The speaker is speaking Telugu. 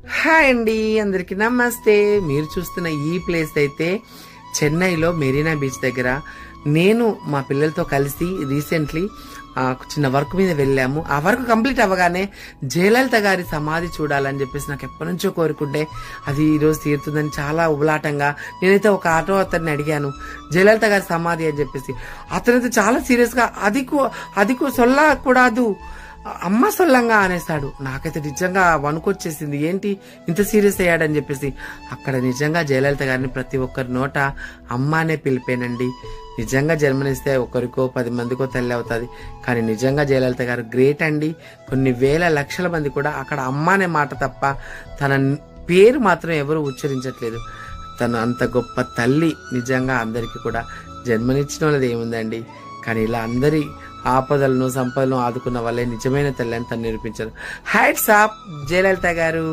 హాయ్ అండి, అందరికి నమస్తే. మీరు చూస్తున్న ఈ ప్లేస్ అయితే చెన్నైలో మెరీనా బీచ్ దగ్గర. నేను మా పిల్లలతో కలిసి రీసెంట్లీ చిన్న వర్క్ మీద వెళ్ళాము. ఆ వర్క్ కంప్లీట్ అవ్వగానే జయలలిత గారి సమాధి చూడాలని చెప్పేసి నాకు ఎప్పటి నుంచో కోరుకుంటే అది ఈరోజు తీరుతుందని చాలా ఉబలాటంగా నేనైతే ఒక ఆటో అతన్ని అడిగాను, జయలలిత గారి సమాధి అని చెప్పేసి. అతనైతే చాలా సీరియస్ గా అదికు సొల్లకూడదు అమ్మ సొల్లంగా అనేసాడు. నాకైతే నిజంగా వణుకొచ్చేసింది, ఏంటి ఇంత సీరియస్ అయ్యాడని చెప్పేసి. అక్కడ నిజంగా జయలలిత గారిని ప్రతి ఒక్కరి నోట అమ్మ అనే పిలిపేనండి. నిజంగా జన్మనిస్తే ఒకరికో 10 మందికో తల్లి అవుతుంది, కానీ నిజంగా జయలలిత గారు గ్రేట్ అండి. కొన్ని వేల లక్షల మంది కూడా అక్కడ అమ్మ అనే మాట తప్ప తన పేరు మాత్రం ఎవరు ఉచ్చరించట్లేదు. తను అంత గొప్ప తల్లి. నిజంగా అందరికీ కూడా జన్మనిచ్చిన వాళ్ళది ఏముందండి, కానీ ఇలా అందరి ఆపదలను సంపదలను ఆదుకున్న వాళ్ళే నిజమైన తల్లి అని తను నిరూపించారు. హ్యాట్స్ ఆఫ్ జయలలిత గారు.